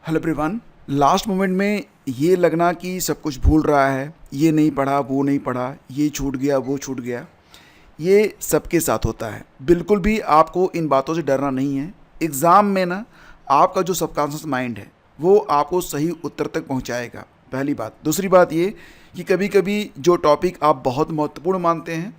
Hello everyone. Last moment में ये लगना कि सब कुछ भूल रहा है, ये नहीं पढ़ा, वो नहीं पढ़ा, ये छूट गया, वो छूट गया, ये सबके साथ होता है। बिल्कुल भी आपको इन बातों से डरना नहीं है। एग्ज़ाम में ना आपका जो सबकॉन्शियस माइंड है वो आपको सही उत्तर तक पहुंचाएगा, पहली बात। दूसरी बात ये कि कभी कभी जो टॉपिक आप बहुत महत्वपूर्ण मानते हैं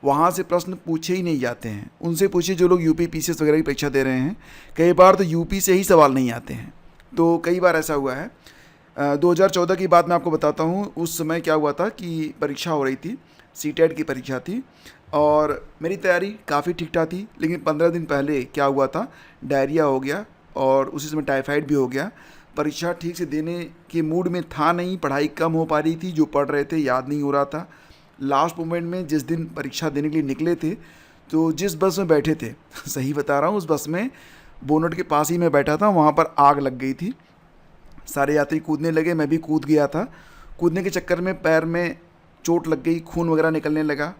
वहाँ से प्रश्न पूछे ही नहीं जाते हैं। उनसे पूछिए जो लोग यूपी पीसीएस वगैरह की परीक्षा दे रहे हैं, कई बार तो यूपी से ही सवाल नहीं आते हैं। तो कई बार ऐसा हुआ है। 2014 की बात मैं आपको बताता हूँ। उस समय क्या हुआ था कि परीक्षा हो रही थी, सीटेट की परीक्षा थी और मेरी तैयारी काफ़ी ठीक ठाक थी। लेकिन 15 दिन पहले क्या हुआ था, डायरिया हो गया और उसी समय टाइफाइड भी हो गया। परीक्षा ठीक से देने के मूड में था नहीं, पढ़ाई कम हो पा रही थी, जो पढ़ रहे थे याद नहीं हो रहा था। लास्ट मोमेंट में जिस दिन परीक्षा देने के लिए निकले थे, तो जिस बस में बैठे थे सही बता रहा हूँ, उस बस में बोनट के पास ही मैं बैठा था, वहाँ पर आग लग गई थी। सारे यात्री कूदने लगे, मैं भी कूद गया था। कूदने के चक्कर में पैर में चोट लग गई, खून वगैरह निकलने लगा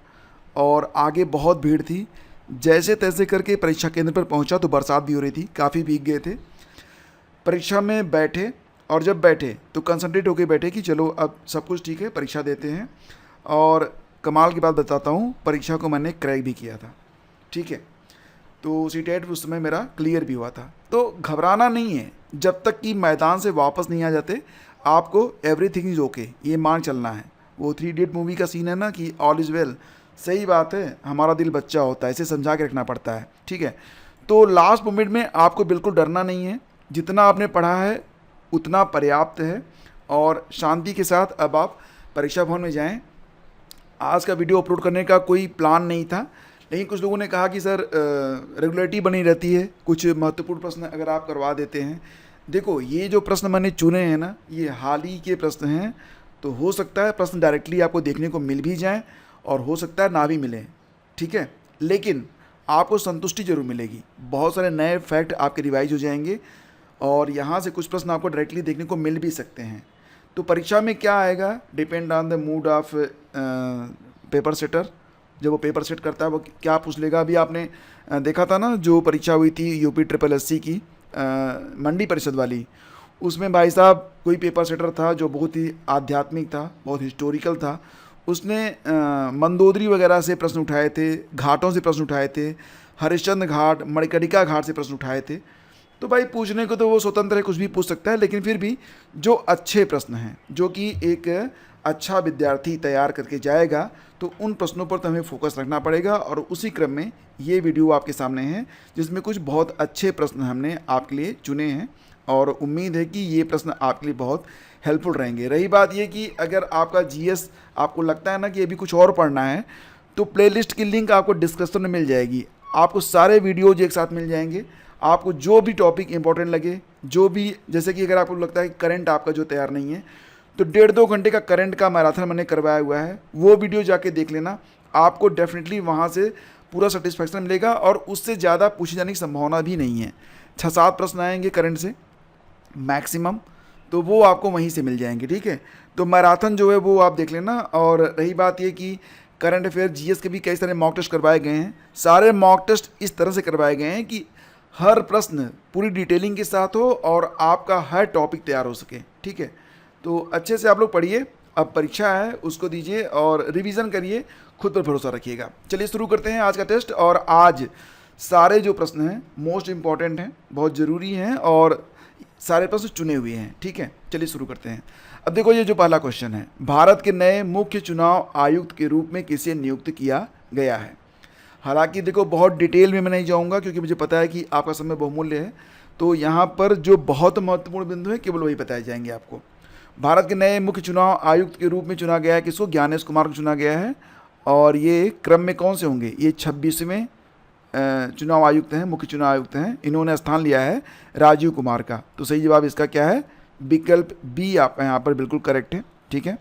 और आगे बहुत भीड़ थी। जैसे तैसे करके परीक्षा केंद्र पर पहुंचा तो बरसात भी हो रही थी, काफ़ी भीग गए थे। परीक्षा में बैठे और जब बैठे तो कंसंट्रेट होकर बैठे कि चलो अब सब कुछ ठीक है, परीक्षा देते हैं। और कमाल की बात बताता हूँ, परीक्षा को मैंने क्रैक भी किया था, ठीक है। तो सीटेट उस समय मेरा क्लियर भी हुआ था। तो घबराना नहीं है, जब तक कि मैदान से वापस नहीं आ जाते आपको एवरीथिंग इज़ ओके ये मान चलना है। वो 3 इडियट मूवी का सीन है ना कि ऑल इज़ वेल, सही बात है, हमारा दिल बच्चा होता है, इसे समझा के रखना पड़ता है, ठीक है। तो लास्ट मोमेंट में आपको बिल्कुल डरना नहीं है, जितना आपने पढ़ा है उतना पर्याप्त है और शांति के साथ अब आप परीक्षा भवन में जाएं। आज का वीडियो अपलोड करने का कोई प्लान नहीं था, लेकिन कुछ लोगों ने कहा कि सर रेगुलरिटी बनी रहती है, कुछ महत्वपूर्ण प्रश्न अगर आप करवा देते हैं। देखो, ये जो प्रश्न मैंने चुने हैं ना, ये हाल ही के प्रश्न हैं। तो हो सकता है प्रश्न डायरेक्टली आपको देखने को मिल भी जाएं और हो सकता है ना भी मिलें, ठीक है। लेकिन आपको संतुष्टि जरूर मिलेगी, बहुत सारे नए फैक्ट आपके रिवाइज हो जाएंगे और यहाँ से कुछ प्रश्न आपको डायरेक्टली देखने को मिल भी सकते हैं। तो परीक्षा में क्या आएगा, depend on the mood off paper setter. जब वो पेपर सेट करता है वो क्या पूछ लेगा। अभी आपने देखा था ना जो परीक्षा हुई थी यूपी ट्रिपल एससी की मंडी परिषद वाली, उसमें भाई साहब कोई पेपर सेटर था जो बहुत ही आध्यात्मिक था, बहुत हिस्टोरिकल था। उसने मंदोदरी वगैरह से प्रश्न उठाए थे, घाटों से प्रश्न उठाए थे, हरिश्चंद्र घाट, मणिकर्णिका घाट से प्रश्न उठाए थे। तो भाई पूछने को तो वो स्वतंत्र है, कुछ भी पूछ सकता है, लेकिन फिर भी जो अच्छे प्रश्न हैं, जो कि एक अच्छा विद्यार्थी तैयार करके जाएगा, तो उन प्रश्नों पर तो हमें फोकस रखना पड़ेगा। और उसी क्रम में ये वीडियो आपके सामने है जिसमें कुछ बहुत अच्छे प्रश्न हमने आपके लिए चुने हैं और उम्मीद है कि ये प्रश्न आपके लिए बहुत हेल्पफुल रहेंगे। रही बात ये कि अगर आपका जीएस आपको लगता है ना कि अभी कुछ और पढ़ना है, तो प्लेलिस्ट की लिंक आपको डिस्क्रिप्शन में मिल जाएगी। आपको सारे वीडियोज एक साथ मिल जाएंगे। आपको जो भी टॉपिक इंपॉर्टेंट लगे, जो भी, जैसे कि अगर आपको लगता है कि करंट आपका जो तैयार नहीं है, तो 1.5-2 घंटे का करंट का मैराथन मैंने करवाया हुआ है, वो वीडियो जाके देख लेना। आपको डेफिनेटली वहाँ से पूरा सेटिस्फैक्शन मिलेगा और उससे ज़्यादा पूछे जाने की संभावना भी नहीं है। 6-7 प्रश्न आएंगे करंट से मैक्सिमम, तो वो आपको वहीं से मिल जाएंगे, ठीक है। तो मैराथन जो है वो आप देख लेना। और रही बात ये कि करंट अफेयर जीएस के भी कई सारे मॉक टेस्ट करवाए गए हैं। सारे मॉक टेस्ट इस तरह से करवाए गए हैं कि हर प्रश्न पूरी डिटेलिंग के साथ हो और आपका हर टॉपिक तैयार हो सके, ठीक है। तो अच्छे से आप लोग पढ़िए, अब परीक्षा है उसको दीजिए और रिवीजन करिए, खुद पर भरोसा रखिएगा। चलिए शुरू करते हैं आज का टेस्ट। और आज सारे जो प्रश्न हैं मोस्ट इम्पॉर्टेंट हैं, बहुत ज़रूरी हैं और सारे प्रश्न चुने हुए हैं, ठीक है। चलिए शुरू करते हैं। अब देखो, ये जो पहला क्वेश्चन है, भारत के नए मुख्य चुनाव आयुक्त के रूप में किसे नियुक्त किया गया है। हालांकि देखो, बहुत डिटेल में मैं नहीं जाऊंगा क्योंकि मुझे पता है कि आपका समय बहुमूल्य है। तो यहाँ पर जो बहुत महत्वपूर्ण बिंदु है केवल वही बताए जाएंगे आपको। भारत के नए मुख्य चुनाव आयुक्त के रूप में चुना गया है किसको, ज्ञानेश कुमार को चुना गया है। और ये क्रम में कौन से होंगे, ये 26वें चुनाव आयुक्त हैं, मुख्य चुनाव आयुक्त हैं। इन्होंने स्थान लिया है राजीव कुमार का। तो सही जवाब इसका क्या है, विकल्प बी आपका यहाँ पर बिल्कुल करेक्ट है, ठीक है।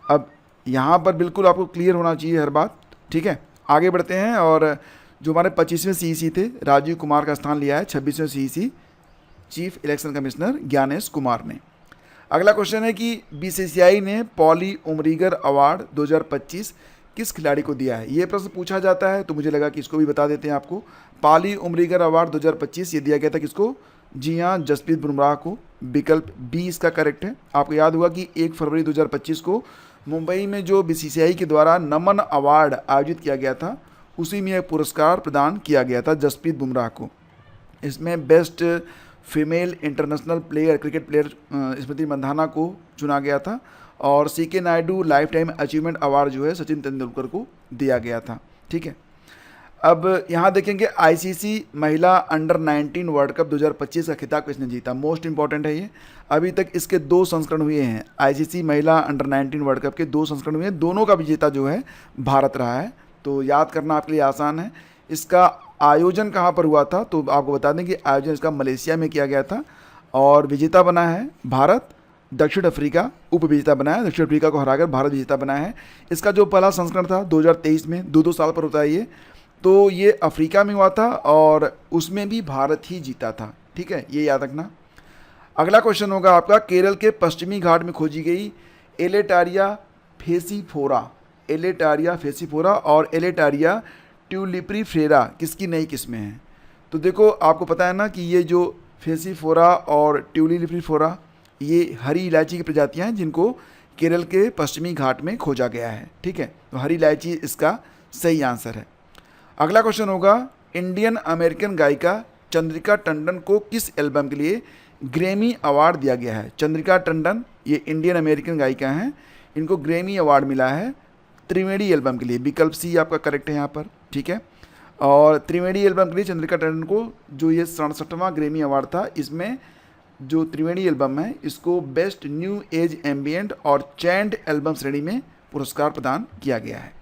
अब यहाँ पर बिल्कुल आपको क्लियर होना चाहिए हर बात, ठीक है। आगे बढ़ते हैं। और जो हमारे 25वें सीईसी थे, राजीव कुमार का स्थान लिया है 26वें CEC chief election commissioner Gyanesh Kumar ने। अगला क्वेश्चन है कि बीसीसीआई ने पॉली उमरीगर अवार्ड 2025 किस खिलाड़ी को दिया है। ये प्रश्न पूछा जाता है तो मुझे लगा कि इसको भी बता देते हैं आपको। पॉली उमरीगर अवार्ड 2025 ये दिया गया था किसको, जी हाँ, जसप्रीत बुमराह को। विकल्प बी इसका करेक्ट है। आपको याद होगा कि 1 फरवरी 2025 को मुंबई में जो बीसीसीआई के द्वारा नमन अवार्ड आयोजित किया गया था, उसी में यह पुरस्कार प्रदान किया गया था जसप्रीत बुमराह को। इसमें best female international player, cricket player Smriti Mandhana को चुना गया था, और CK Naidu lifetime achievement award जो है सचिन तेंदुलकर को दिया गया था। ठीक है, अब यहाँ देखेंगे आईसीसी महिला अंडर 19 वर्ल्ड कप 2025 का खिताब किसने जीता। मोस्ट इंपॉर्टेंट है ये। अभी तक इसके 2 संस्करण हुए हैं। आईसीसी महिला अंडर 19 वर्ल्ड कप के 2 संस्करण हुए हैं, दोनों का विजेता जो है भारत रहा है। तो याद करना आपके लिए आसान है। इसका आयोजन कहाँ पर हुआ था, तो आपको बता दें कि आयोजन इसका मलेशिया में किया गया था, और विजेता बना है भारत। दक्षिण अफ्रीका उपविजेता बना है, दक्षिण अफ्रीका को हराकर भारत विजेता बना है। इसका जो पहला संस्करण था 2023 में, 2-2 साल पर होता है ये, तो ये अफ्रीका में हुआ था और उसमें भी भारत ही जीता था। ठीक है, ये याद रखना। अगला क्वेश्चन होगा आपका, केरल के पश्चिमी घाट में खोजी गई एलेटारिया फेसिफोरा, एलेटारिया फेसिफोरा और एलेटारिया ट्यूलिप्रीफेरा किसकी नई किस्में हैं। तो देखो, आपको पता है ना कि ये जो फेसिफोरा और ट्यूलिप्रीफेरा ये हरी इलायची की प्रजातियां हैं, जिनको केरल के पश्चिमी घाट में खोजा गया है। ठीक है, तो हरी इलायची इसका सही आंसर है। अगला क्वेश्चन होगा, इंडियन अमेरिकन गायिका चंद्रिका टंडन को किस एल्बम के लिए ग्रैमी अवार्ड दिया गया है। चंद्रिका टंडन ये इंडियन अमेरिकन गायिका हैं, इनको ग्रैमी अवार्ड मिला है त्रिवेणी एल्बम के लिए। विकल्प सी आपका करेक्ट है यहाँ पर। ठीक है, और त्रिवेणी एल्बम के लिए चंद्रिका टंडन को जो ये 67वां ग्रैमी अवार्ड था, इसमें जो त्रिवेणी एल्बम है इसको बेस्ट न्यू एज एम्बियंट और चैंट एल्बम श्रेणी में पुरस्कार प्रदान किया गया है।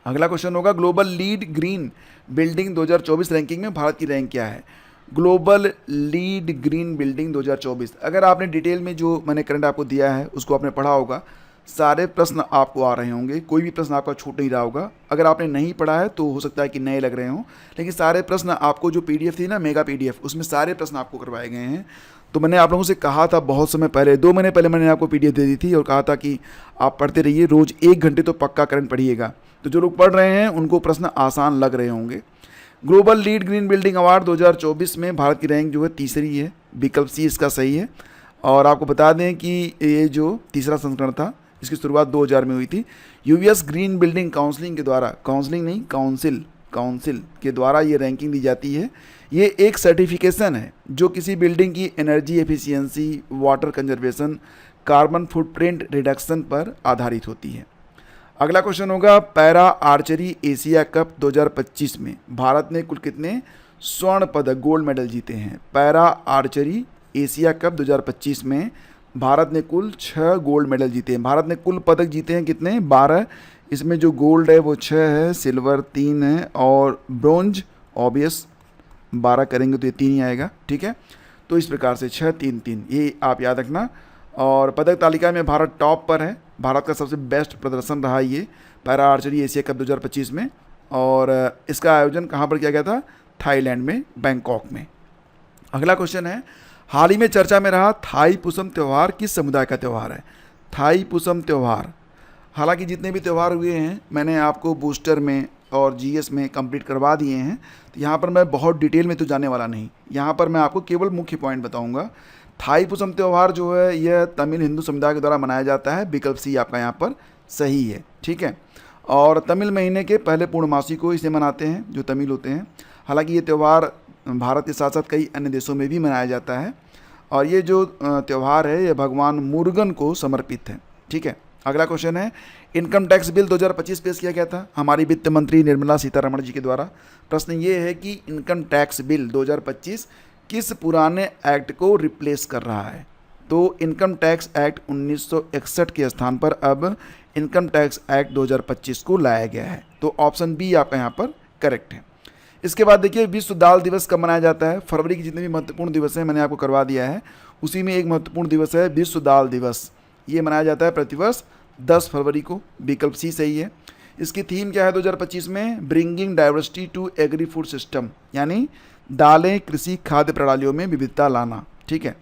अगला क्वेश्चन होगा, global lead green building 2024 ranking में भारत की रैंक क्या है। ग्लोबल लीड ग्रीन बिल्डिंग 2024, अगर आपने डिटेल में जो मैंने करंट आपको दिया है उसको आपने पढ़ा होगा, सारे प्रश्न आपको आ रहे होंगे, कोई भी प्रश्न आपका छूट नहीं रहा होगा। अगर आपने नहीं पढ़ा है तो हो सकता है कि नए लग रहे हों, लेकिन सारे प्रश्न आपको जो पीडीएफ थी ना, मेगा पीडीएफ, उसमें सारे प्रश्न आपको करवाए गए हैं। तो मैंने आप लोगों से कहा था बहुत समय पहले, 2 महीने पहले मैंने आपको पीडीएफ दे दी थी और कहा था कि आप पढ़ते रहिए, रोज़ 1 घंटे तो पक्का करंट पढ़िएगा। तो जो लोग पढ़ रहे हैं उनको प्रश्न आसान लग रहे होंगे। Global lead green building award 2024 में भारत की रैंक जो है तीसरी है। विकल्प सी इसका सही है। और आपको बता दें कि ये जो तीसरा संस्करण था इसकी शुरुआत 2000 में हुई थी। यूएस ग्रीन बिल्डिंग काउंसिलिंग के द्वारा, काउंसिलिंग नहीं काउंसिल के द्वारा ये रैंकिंग दी जाती है। ये एक सर्टिफिकेशन है जो किसी बिल्डिंग की energy efficiency, water conservation, carbon footprint reduction पर आधारित होती है। अगला क्वेश्चन होगा, पैरा आर्चरी एशिया कप 2025 में भारत ने कुल कितने स्वर्ण पदक, गोल्ड मेडल जीते हैं। पैरा आर्चरी एशिया कप 2025 में भारत ने कुल 6 गोल्ड मेडल जीते हैं। भारत ने कुल पदक जीते हैं कितने, 12। इसमें जो गोल्ड है वो 6 है, सिल्वर 3 है और ब्रोंज ऑब्वियस 12 करेंगे तो ये 3 ही आएगा। ठीक है, तो इस प्रकार से 6 3 3 ये आप याद रखना। और पदक तालिका में भारत टॉप पर है। भारत का सबसे बेस्ट प्रदर्शन रहा ये पैरा आर्चरी एशिया कप 2025 में। और इसका आयोजन कहाँ पर किया गया था, थाईलैंड में, बैंकॉक में। अगला क्वेश्चन है, हाल ही में चर्चा में रहा थाई पुसम त्यौहार किस समुदाय का त्यौहार है। थाई पुसम त्यौहार, हालांकि जितने भी त्यौहार हुए हैं मैंने आपको बूस्टर में और जीएस में कंप्लीट करवा दिए हैं, तो यहाँ पर मैं बहुत डिटेल में तो जाने वाला नहीं। यहाँ पर मैं आपको केवल मुख्य पॉइंट बताऊँगा। थाई पुसम त्यौहार जो है यह तमिल हिंदू समुदाय के द्वारा मनाया जाता है। विकल्प सी आपका यहाँ पर सही है। ठीक है, और तमिल महीने के पहले पूर्णमासी को इसे मनाते हैं जो तमिल होते हैं। हालांकि ये त्यौहार भारत के साथ साथ कई अन्य देशों में भी मनाया जाता है। और ये जो त्यौहार है ये भगवान मुर्गन को समर्पित है। ठीक है, अगला क्वेश्चन है, इनकम टैक्स बिल 2025 पेश किया गया था हमारी वित्त मंत्री निर्मला सीतारमण जी के द्वारा। प्रश्न ये है कि इनकम टैक्स बिल 2025 किस पुराने एक्ट को रिप्लेस कर रहा है। तो इनकम टैक्स एक्ट 1961 के स्थान पर अब इनकम टैक्स एक्ट 2025 को लाया गया है। तो ऑप्शन बी आपका यहाँ पर करेक्ट है। इसके बाद देखिए, विश्व दाल दिवस कब मनाया जाता है। फरवरी के जितने भी महत्वपूर्ण दिवस हैं मैंने आपको करवा दिया है, उसी में एक महत्वपूर्ण दिवस है विश्व दाल दिवस। ये मनाया जाता है प्रतिवर्ष 10 फरवरी को। विकल्प सी सही है। इसकी थीम क्या है 2025 में, bringing diversity to agri food system, यानी दालें कृषि खाद्य प्रणालियों में विविधता लाना। ठीक है,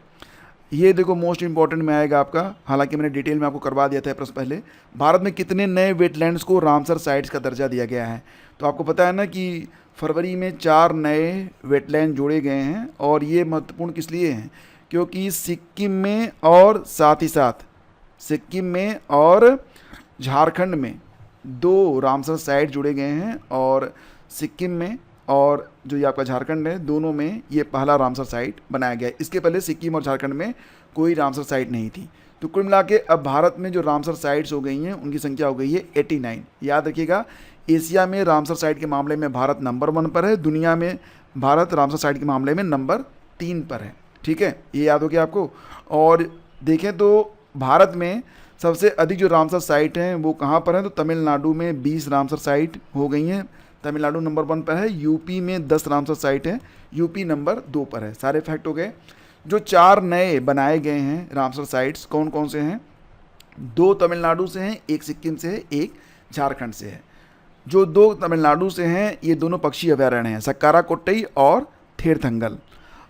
ये देखो मोस्ट इंपॉर्टेंट में आएगा आपका, हालांकि मैंने डिटेल में आपको करवा दिया था प्रश्न पहले। भारत में कितने नए वेटलैंड्स को रामसर साइट्स का दर्जा दिया गया है? तो आपको पता है ना कि फरवरी में 4 नए वेटलैंड जोड़े गए हैं, और ये महत्वपूर्ण किस लिए हैं? क्योंकि सिक्किम में और साथ ही साथ सिक्किम में और झारखंड में 2 रामसर साइट जुड़े गए हैं, और सिक्किम में और जो ये आपका झारखंड है, दोनों में ये पहला रामसर साइट बनाया गया है। इसके पहले सिक्किम और झारखंड में कोई रामसर साइट नहीं थी। तो कुल मिला के अब भारत में जो रामसर साइट्स हो गई हैं उनकी संख्या हो गई है 89। याद रखिएगा, एशिया में रामसर साइट के मामले में भारत नंबर 1 पर है, दुनिया में भारत रामसर साइट के मामले में नंबर 3 पर है। ठीक है, ये याद हो गया आपको। और देखें तो भारत में सबसे अधिक जो रामसर साइट हैं वो कहाँ पर हैं? तो तमिलनाडु में 20 रामसर साइट हो गई हैं, तमिलनाडु नंबर 1 पर है। यूपी में 10 रामसर साइट है, यूपी नंबर 2 पर है। सारे फैक्ट हो गए। जो 4 नए बनाए गए हैं रामसर साइट्स कौन कौन से हैं? 2 तमिलनाडु से हैं, 1 सिक्किम से है, 1 झारखंड से है। जो 2 तमिलनाडु से हैं ये दोनों पक्षी अभयारण्य हैं, सक्कारा कोट्टई और थेरथंगल।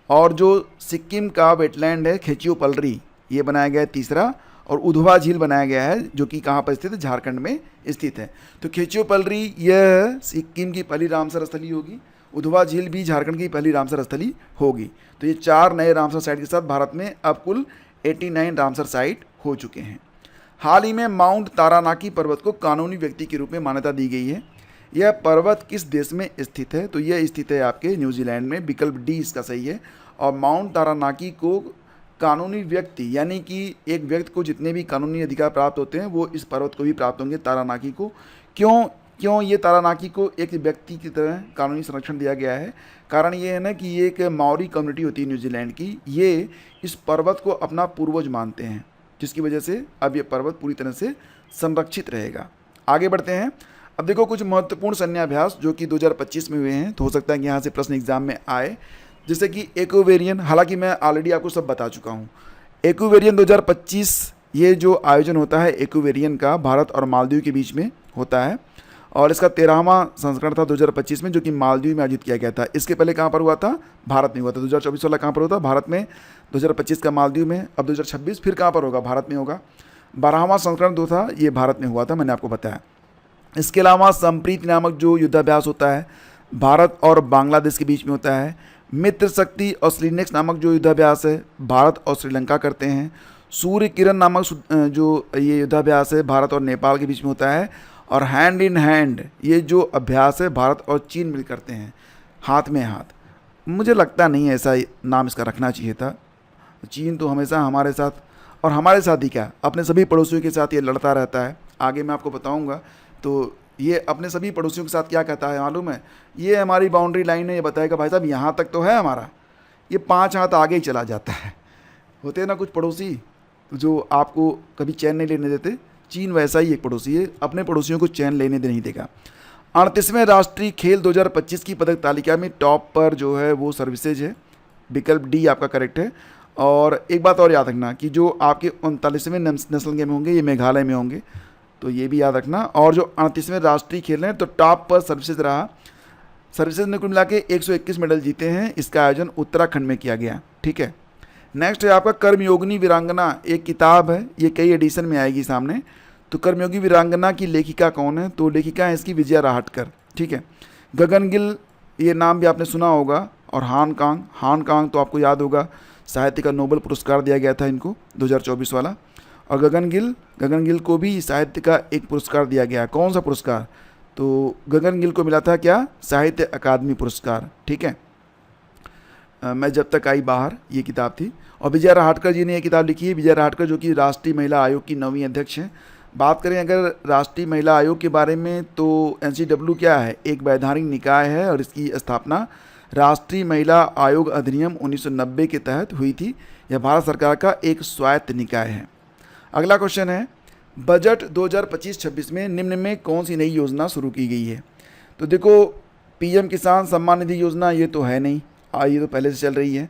और जो सिक्किम का वेटलैंड है खेचियोपल्ली, ये बनाया गया है तीसरा। और उधवा झील बनाया गया है जो कि कहाँ पर स्थित है? झारखंड में स्थित है। तो खेचियोपल्ली यह सिक्किम की पहली रामसर स्थली होगी, उधवा झील भी झारखंड की पहली रामसर स्थली होगी। तो ये 4 नए रामसर साइट के साथ भारत में अब कुल 89 रामसर साइट हो चुके हैं। हाल ही में माउंट तारानाकी पर्वत को कानूनी व्यक्ति के रूप में मान्यता दी गई है। यह पर्वत किस देश में स्थित है? तो यह स्थित है आपके न्यूजीलैंड में। विकल्प डी इसका सही है। और माउंट तारानाकी को कानूनी व्यक्ति यानी कि एक व्यक्ति को जितने भी कानूनी अधिकार प्राप्त होते हैं वो इस पर्वत को भी प्राप्त होंगे, तारानाकी को। क्यों ये तारानाकी को एक व्यक्ति की तरह कानूनी संरक्षण दिया गया है? कारण ये है ना कि ये एक माओरी कम्युनिटी होती है न्यूजीलैंड की, ये इस पर्वत को अपना पूर्वज मानते हैं, जिसकी वजह से अब ये पर्वत पूरी तरह से संरक्षित रहेगा। आगे बढ़ते हैं। अब देखो कुछ महत्वपूर्ण सैन्याभ्यास जो कि 2025 में हुए हैं, तो हो सकता है कि यहाँ से प्रश्न एग्जाम में आए, जैसे कि एक्वेरियन। हालांकि मैं ऑलरेडी आपको सब बता चुका हूँ। एक्वेरियन 2025 ये जो आयोजन होता है एक्वेरियन का, भारत और मालदीव के बीच में होता है, और इसका 13वां संस्करण था 2025 में, जो कि मालदीव में आयोजित किया गया था। इसके पहले कहाँ पर हुआ था? भारत में हुआ था। 2024 वाला कहाँ पर हुआ था? भारत में। 2025 का मालदीव में। अब 2026 फिर कहाँ पर होगा? भारत में होगा। 12वां संस्करण जो था ये भारत में हुआ था, मैंने आपको बताया। इसके अलावा संप्रीति नामक जो युद्धाभ्यास होता है भारत और बांग्लादेश के बीच में होता है। मित्र शक्ति और श्रीनेक्स नामक जो युद्धाभ्यास है भारत और श्रीलंका करते हैं। सूर्य किरण नामक जो ये युद्धाभ्यास है भारत और नेपाल के बीच में होता है। और हैंड इन हैंड ये जो अभ्यास है भारत और चीन मिल करते हैं, हाथ में हाथ। मुझे लगता नहीं है ऐसा नाम इसका रखना चाहिए था। चीन तो हमेशा हमारे साथ, और हमारे साथ ही क्या अपने सभी पड़ोसियों के साथ ये लड़ता रहता है। आगे मैं आपको बताऊंगा। तो ये अपने सभी पड़ोसियों के साथ क्या कहता है मालूम है? ये हमारी बाउंड्री लाइन है, ये बताएगा भाई साहब यहाँ तक तो है हमारा, ये 5 हाथ आगे ही चला जाता है। होते हैं ना कुछ पड़ोसी जो आपको कभी चैन नहीं लेने देते। चीन वैसा ही एक पड़ोसी है, अपने पड़ोसियों को चैन लेने नहीं देगा। 38वें राष्ट्रीय खेल 2025 की पदक तालिका में टॉप पर जो है वो सर्विसेज है। विकल्प डी आपका करेक्ट है। और एक बात और याद रखना कि जो आपके 39वें नेशनल गेम होंगे ये मेघालय में होंगे, तो ये भी याद रखना। और जो 38वें राष्ट्रीय खेल हैं तो टॉप पर सर्विसेज रहा। सर्विसेज ने कुल मिला के 121 मेडल जीते हैं। इसका आयोजन उत्तराखंड में किया गया। ठीक है, नेक्स्ट है आपका कर्मयोगिनी वीरांगना। एक किताब है, ये कई एडिशन में आएगी सामने। तो कर्मयोगी वीरांगना की लेखिका कौन है? तो लेखिका है इसकी विजया राहटकर। ठीक है, गगनगिल ये नाम भी आपने सुना होगा। और हान कांग तो आपको याद होगा, साहित्य का नोबेल पुरस्कार दिया गया था इनको 2024 वाला। और गगन गिल को भी साहित्य का एक पुरस्कार दिया गया। कौन सा पुरस्कार? तो गगन गिल को मिला था क्या? साहित्य अकादमी पुरस्कार। ठीक है, मैं जब तक आई बाहर ये किताब थी। और विजया राहटकर जी ने ये किताब लिखी है। विजया राहटकर जो कि राष्ट्रीय महिला आयोग की 9वीं अध्यक्ष हैं। बात करें अगर राष्ट्रीय महिला आयोग के बारे में तो NCW क्या है? एक वैधानिक निकाय है और इसकी स्थापना राष्ट्रीय महिला आयोग अधिनियम 1990 के तहत हुई थी। यह भारत सरकार का एक स्वायत्त निकाय है। अगला क्वेश्चन है, बजट 2025-26 में निम्न में कौन सी नई योजना शुरू की गई है? तो देखो, PM किसान सम्मान निधि योजना ये तो है नहीं, ये तो पहले से चल रही है।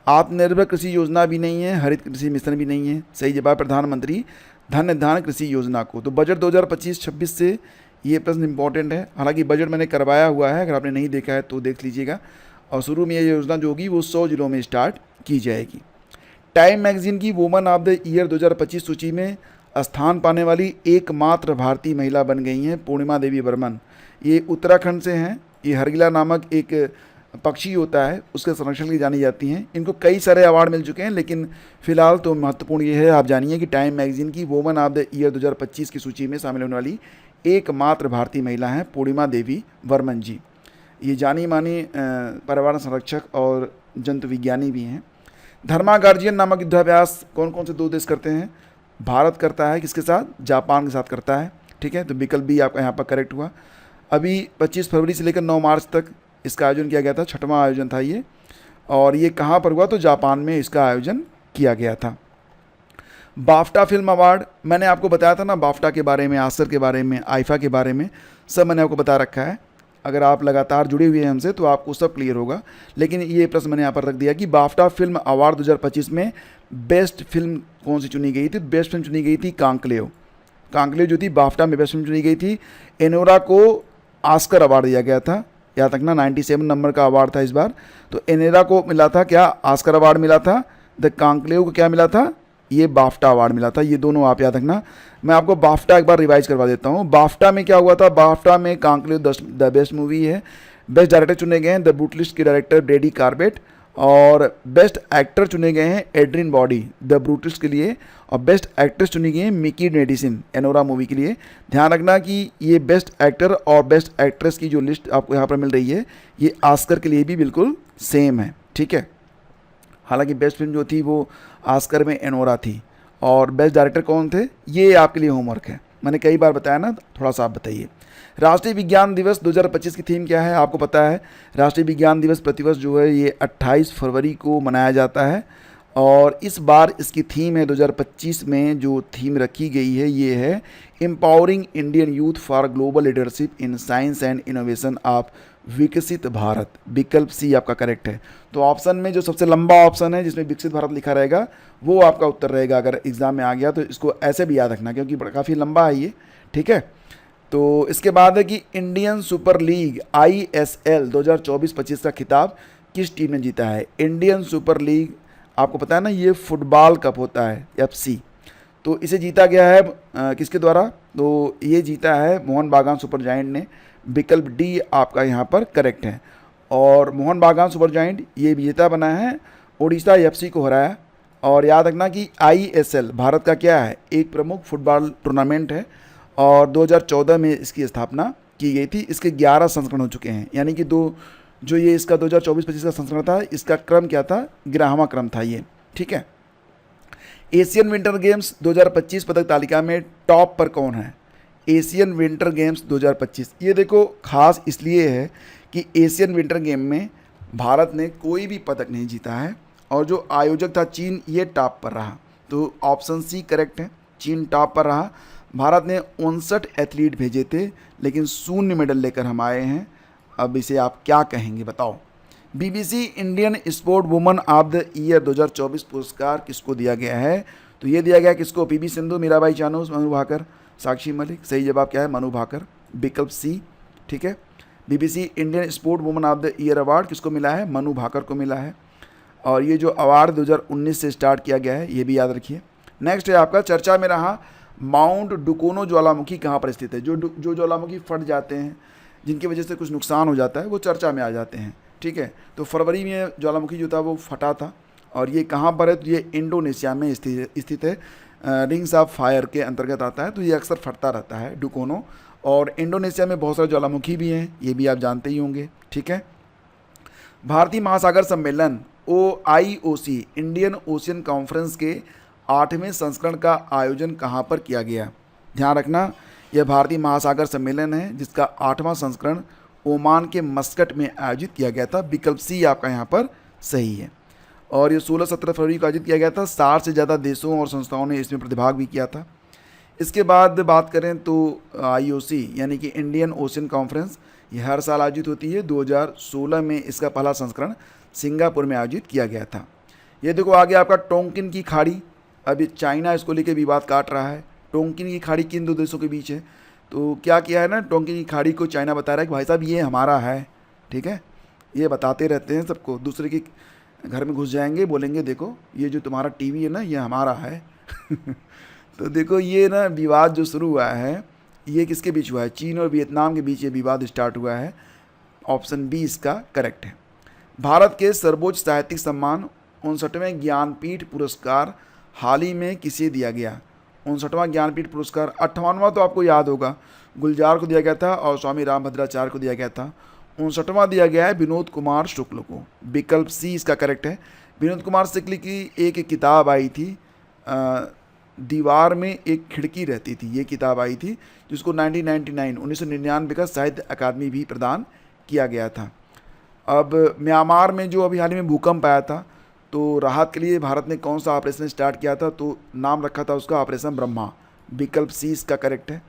आत्मनिर्भर कृषि योजना भी नहीं है, हरित कृषि मिशन भी नहीं है। सही जवाब प्रधानमंत्री धन धान्य कृषि योजना को। तो बजट 2025-26 से ये प्रश्न इंपॉर्टेंट है। हालांकि बजट मैंने करवाया हुआ है, अगर आपने नहीं देखा है तो देख लीजिएगा। और शुरू में ये योजना जो होगी वो 100 जिलों में स्टार्ट की जाएगी। टाइम मैगजीन की वुमन ऑफ द ईयर 2025 सूची में स्थान पाने वाली एकमात्र भारतीय महिला बन गई हैं पूर्णिमा देवी बर्मन। ये उत्तराखंड से हैं। ये हरगिला नामक एक पक्षी होता है, उसके संरक्षण के लिए जानी जाती हैं। इनको कई सारे अवार्ड मिल चुके हैं, लेकिन फिलहाल तो महत्वपूर्ण ये है आप जानिए कि टाइम मैगजीन की वुमन ऑफ द ईयर 2025 की सूची में शामिल होने वाली एकमात्र भारतीय महिला हैं पूर्णिमा देवी बर्मन जी। ये जानी मानी पर्यावरण संरक्षक और जंतु विज्ञानी भी हैं। धर्मा गार्जियन नामक युद्धाभ्यास कौन कौन से दो देश करते हैं? भारत करता है, किसके साथ? जापान के साथ करता है। ठीक है, तो विकल्प भी आपका यहाँ पर करेक्ट हुआ। अभी 25 फरवरी से लेकर 9 मार्च तक इसका आयोजन किया गया था, 6वां आयोजन था ये। और ये कहाँ पर हुआ? तो जापान में इसका आयोजन किया गया था। बाफ्टा फिल्म अवार्ड, मैंने आपको बताया था ना बाफ्टा के बारे में, आस्कर के बारे में, आइफा के बारे में, सब मैंने आपको बता रखा है। अगर आप लगातार जुड़े हुए हैं हमसे तो आपको सब क्लियर होगा। लेकिन ये प्रश्न मैंने यहाँ पर रख दिया कि बाफ्टा फिल्म अवार्ड 2025 में बेस्ट फिल्म कौन सी चुनी गई थी? बेस्ट फिल्म चुनी गई थी कांकलेव। कांकलेव जो थी बाफ्टा में बेस्ट फिल्म चुनी गई थी। एनोरा को आस्कर अवार्ड दिया गया था, याद रखना 97 नंबर का अवार्ड था इस बार। तो एनेरा को मिला था क्या? आस्कर अवार्ड मिला था। द कांकलेव को क्या मिला था? ये बाफ्टा अवार्ड मिला था। ये दोनों आप याद रखना। मैं आपको बाफ्टा एक बार रिवाइज करवा देता हूँ। बाफ्टा में क्या हुआ था? बाफ्टा में कांकलेव द बेस्ट मूवी है। बेस्ट डायरेक्टर चुने गए हैं द ब्रूटलिस्ट के डायरेक्टर ब्रेडी कार्बेट, और बेस्ट एक्टर चुने गए हैं एड्रिन बॉडी द ब्रूटलिस्ट के लिए, और बेस्ट एक्ट्रेस चुनी गई है मिकी मेडिसिन एनोरा मूवी के लिए। ध्यान रखना कि ये बेस्ट एक्टर और बेस्ट एक्ट्रेस की जो लिस्ट आपको यहाँ पर मिल रही है ये आस्कर के लिए भी बिल्कुल सेम है। ठीक है, हालांकि बेस्ट फिल्म जो थी वो आस्कर में एनोरा थी, और बेस्ट डायरेक्टर कौन थे ये आपके लिए होमवर्क है, मैंने कई बार बताया ना, थोड़ा सा आप बताइए। राष्ट्रीय विज्ञान दिवस 2025 की थीम क्या है? आपको पता है राष्ट्रीय विज्ञान दिवस प्रतिवर्ष जो है ये 28 फरवरी को मनाया जाता है, और इस बार इसकी थीम है 2025 में जो थीम रखी गई है ये है empowering Indian youth for global leadership in science and innovation of विकसित भारत। विकल्प सी आपका करेक्ट है। तो ऑप्शन में जो सबसे लंबा ऑप्शन है जिसमें विकसित भारत लिखा रहेगा वो आपका उत्तर रहेगा। अगर एग्जाम में आ गया तो इसको ऐसे भी याद रखना क्योंकि काफ़ी लंबा है ये। ठीक है, तो इसके बाद है कि इंडियन सुपर लीग ISL 2024-25 का खिताब किस टीम ने जीता है? इंडियन सुपर लीग आपको पता है ना ये फुटबॉल कप होता है FC, तो इसे जीता गया है किसके द्वारा? तो ये जीता है मोहन बागान सुपर जायंट ने। विकल्प डी आपका यहाँ पर करेक्ट है। और मोहन बागान सुपर जायंट ये विजेता बना है, उड़ीसा FC को हराया। और याद रखना कि ISL भारत का क्या है? एक प्रमुख फुटबॉल टूर्नामेंट है, और 2014 में इसकी स्थापना की गई थी। इसके 11 संस्करण हो चुके हैं, यानी कि जो ये इसका 2024-25 का संस्करण था इसका क्रम क्या था? 11वां क्रम था ये। ठीक है, एशियन विंटर गेम्स 2025 पदक तालिका में टॉप पर कौन है? एशियन विंटर गेम्स 2025 ये देखो खास इसलिए है कि एशियन विंटर गेम में भारत ने कोई भी पदक नहीं जीता है, और जो आयोजक था चीन ये टॉप पर रहा। तो ऑप्शन सी करेक्ट है, चीन टॉप पर रहा। भारत ने 59 एथलीट भेजे थे, लेकिन 0 मेडल लेकर हम आए हैं। अब इसे आप क्या कहेंगे बताओ? BBC Indian sport woman of the year 2024 पुरस्कार किसको दिया गया है? तो ये दिया गया किसको? PV सिंधु, मीराबाई चानू, मनु भाकर, साक्षी मलिक। सही जवाब क्या है? मनु भाकर, विकल्प सी। ठीक है, BBC Indian sport woman of the year award किसको मिला है? मनु भाकर को मिला है। और ये जो अवार्ड 2019 से स्टार्ट किया गया है ये भी याद रखिए। नेक्स्ट है आपका चर्चा में रहा माउंट डुकोनो ज्वालामुखी कहाँ पर स्थित है? जो ज्वालामुखी फट जाते हैं, जिनकी वजह से कुछ नुकसान हो जाता है, वो चर्चा में आ जाते हैं। ठीक है, तो फरवरी में ज्वालामुखी जो था वो फटा था, और ये कहाँ पर है? तो ये इंडोनेशिया में स्थित है। रिंग्स ऑफ फायर के अंतर्गत आता है, तो ये अक्सर फटता रहता है डुकोनो। और इंडोनेशिया में बहुत सारे ज्वालामुखी भी हैं, ये भी आप जानते ही होंगे। ठीक है, भारतीय महासागर सम्मेलन IOC इंडियन ओशियन कॉन्फ्रेंस के 8वें संस्करण का आयोजन कहाँ पर किया गया? ध्यान रखना यह भारतीय महासागर सम्मेलन है जिसका 8वां संस्करण ओमान के मस्कट में आयोजित किया गया था। विकल्प सी आपका यहाँ पर सही है। और ये 16-17 फरवरी को आयोजित किया गया था। 60 से ज़्यादा देशों और संस्थाओं ने इसमें प्रतिभाग भी किया था। इसके बाद बात करें तो IOC यानी कि इंडियन ओशियन कॉन्फ्रेंस ये हर साल आयोजित होती है। 2016 में इसका पहला संस्करण सिंगापुर में आयोजित किया गया था। ये देखो आगे आपका टोंकिन की खाड़ी, अभी चाइना इसको लेके विवाद काट रहा है। टोंकिन की खाड़ी किन दो देशों के बीच है? तो क्या किया है ना, टोंकिन की खाड़ी को चाइना बता रहा है कि भाई साहब ये हमारा है। ठीक है, ये बताते रहते हैं सबको, दूसरे की घर में घुस जाएंगे, बोलेंगे देखो ये जो तुम्हारा टीवी है ना ये हमारा है। तो देखो ये ना विवाद जो शुरू हुआ है ये किसके बीच हुआ है? चीन और वियतनाम के बीच ये विवाद स्टार्ट हुआ है। ऑप्शन बी इसका करेक्ट है। भारत के सर्वोच्च साहित्यिक सम्मान 59वें ज्ञानपीठ पुरस्कार हाल ही में किसे दिया गया? 59वां ज्ञानपीठ पुरस्कार, 58वां तो आपको याद होगा, गुलजार को दिया गया था और स्वामी रामभद्राचार्य को दिया गया था। 59वां दिया गया है विनोद कुमार शुक्ल को। विकल्प सी इसका करेक्ट है। विनोद कुमार शुक्ल की एक किताब आई थी, दीवार में एक खिड़की रहती थी, ये किताब आई थी जिसको 1999 का साहित्य अकादमी भी प्रदान किया गया था। अब म्यांमार में जो अभी हाल ही में भूकंप आया था तो राहत के लिए भारत ने कौन सा ऑपरेशन स्टार्ट किया था? तो नाम रखा था उसका ऑपरेशन ब्रह्मा। विकल्प सी इसका करेक्ट है।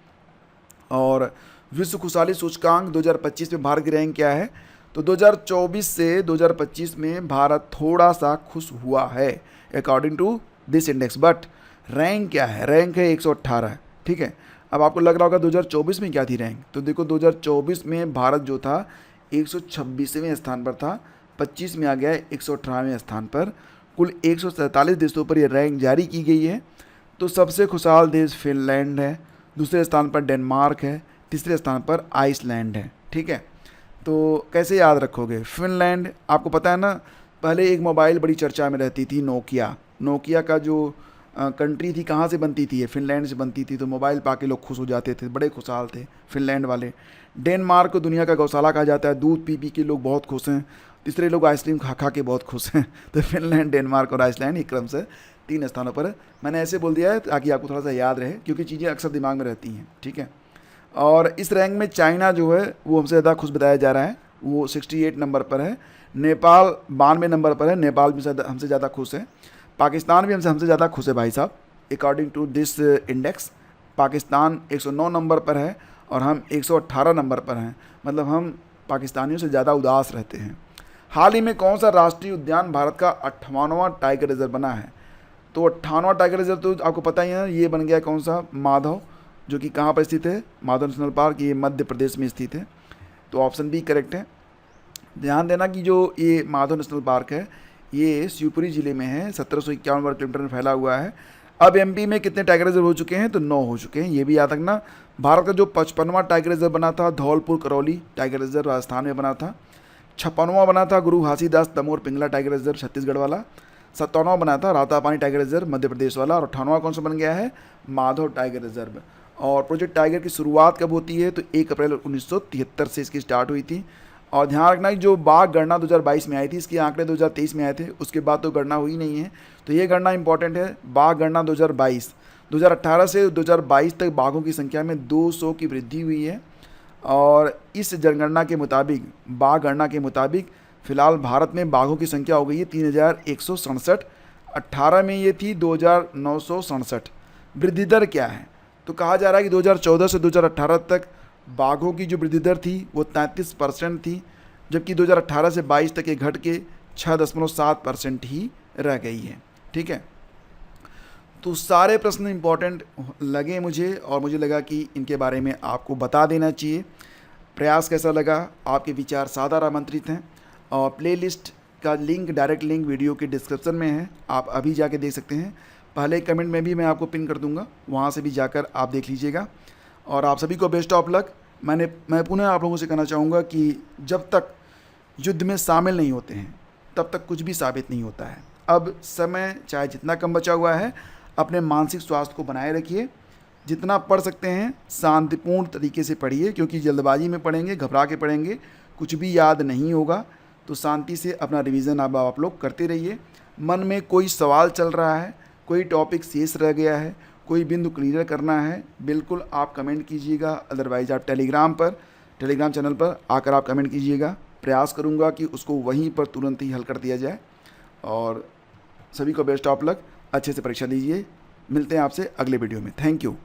और विश्व खुशहाली सूचकांक 2025 में भारत की रैंक क्या है? तो 2024 से 2025 में भारत थोड़ा सा खुश हुआ है according to this index, but rank क्या है? रैंक है 118। ठीक है, अब आपको लग रहा होगा 2024 में क्या थी रैंक? तो देखो 2024 में भारत जो था 126वें स्थान पर था, 25 में आ गया है 118वें स्थान पर। कुल 147 देशों पर यह रैंक जारी की गई है। तो सबसे खुशहाल देश फिनलैंड है, दूसरे स्थान पर डेनमार्क है, तीसरे स्थान पर आइसलैंड है। ठीक है, तो कैसे याद रखोगे? फिनलैंड, आपको पता है ना पहले एक मोबाइल बड़ी चर्चा में रहती थी, नोकिया का जो कंट्री थी कहाँ से बनती थी? ये फिनलैंड से बनती थी। तो मोबाइल पाके लोग खुश हो जाते थे, बड़े खुशहाल थे फिनलैंड वाले। डेनमार्क को दुनिया का गौशाला कहा जाता है, दूध पी पी के लोग बहुत खुश हैं। तीसरे लोग आइसक्रीम खा खा के बहुत खुश हैं। तो फिनलैंड, डेनमार्क और आइसलैंड एक क्रम से 3 स्थानों पर है। मैंने ऐसे बोल दिया है ताकि आपको थोड़ा सा याद रहे, क्योंकि चीज़ें अक्सर दिमाग में रहती हैं। ठीक है, और इस रैंक में चाइना जो है वो हमसे ज़्यादा खुश बताया जा रहा है, वो 68 नंबर पर है। नेपाल 92 नंबर पर है, नेपाल भी हमसे ज़्यादा खुश है। पाकिस्तान भी हमसे ज़्यादा खुश है भाई साहब, according to this index. Pakistan 109 number पर है और हम 118 नंबर पर हैं, मतलब हम पाकिस्तानियों से ज़्यादा उदास रहते हैं। हाल ही में कौन सा राष्ट्रीय उद्यान भारत का 58वां टाइगर रिजर्व बना है? तो 58वां टाइगर रिजर्व तो आपको पता ही है, ये बन गया कौन सा? माधव, जो कि कहाँ पर स्थित है? माधव नेशनल पार्क, ये मध्य प्रदेश में स्थित है। तो ऑप्शन बी करेक्ट है। ध्यान देना कि जो ये माधव नेशनल पार्क है ये शिवपुरी ज़िले में है, 1751 वर्ग किलोमीटर में फैला हुआ है। अब एमपी में कितने टाइगर रिजर्व हो चुके हैं? तो 9 हो चुके हैं, ये भी याद रखना। भारत का जो 55वां टाइगर रिजर्व बना था धौलपुर करौली टाइगर रिजर्व राजस्थान में बना था। 56वां बना था गुरु घासीदास तमोर पिंगला टाइगर रिजर्व छत्तीसगढ़ वाला। 57वां बना था रातापानी टाइगर रिजर्व मध्य प्रदेश वाला। और 58वां कौन सा बन गया है? Madhav tiger reserve. और प्रोजेक्ट टाइगर की शुरुआत कब होती है? तो 1 अप्रैल 1973 से इसकी स्टार्ट हुई थी। और ध्यान रखना कि जो बाघ गणना 2022 में आई थी, इसके आंकड़े 2023 में आए थे, उसके बाद तो गणना हुई नहीं है। तो ये गणना इंपॉर्टेंट है, बाघ गणना 2022। 2018 से 2022 तक बाघों की संख्या में 200 की वृद्धि हुई है। और इस जनगणना के मुताबिक, बाघ गणना के मुताबिक फ़िलहाल भारत में बाघों की संख्या हो गई है 3167। 18 में ये थी 2967। वृद्धि दर क्या है? तो कहा जा रहा है कि 2014 से 2018 तक बाघों की जो वृद्धि दर थी वो 33% थी, जबकि 2018 से 22 तक ये घट के 6.7% ही रह गई है। ठीक है, तो सारे प्रश्न इंपॉर्टेंट लगे मुझे और मुझे लगा कि इनके बारे में आपको बता देना चाहिए। प्रयास कैसा लगा? आपके विचार सादर आमंत्रित हैं। और प्लेलिस्ट का लिंक, डायरेक्ट लिंक वीडियो के डिस्क्रिप्शन में है, आप अभी जाके देख सकते हैं। पहले कमेंट में भी मैं आपको पिन कर दूंगा, वहाँ से भी जाकर आप देख लीजिएगा। और आप सभी को बेस्ट ऑफ लक। मैं पुनः आप लोगों से कहना चाहूँगा कि जब तक युद्ध में शामिल नहीं होते हैं तब तक कुछ भी साबित नहीं होता है। अब समय चाहे जितना कम बचा हुआ है, अपने मानसिक स्वास्थ्य को बनाए रखिए। जितना पढ़ सकते हैं शांतिपूर्ण तरीके से पढ़िए, क्योंकि जल्दबाजी में पढ़ेंगे, घबरा के पढ़ेंगे, कुछ भी याद नहीं होगा। तो शांति से अपना रिवीजन अब आप लोग करते रहिए। मन में कोई सवाल चल रहा है, कोई टॉपिक शेष रह गया है, कोई बिंदु क्लियर करना है, बिल्कुल आप कमेंट कीजिएगा। अदरवाइज़ आप टेलीग्राम चैनल पर आकर आप कमेंट कीजिएगा। प्रयास करूंगा कि उसको वहीं पर तुरंत ही हल कर दिया जाए। और सभी को बेस्ट ऑफ लक, अच्छे से परीक्षा दीजिए। मिलते हैं आपसे अगले वीडियो में। Thank you.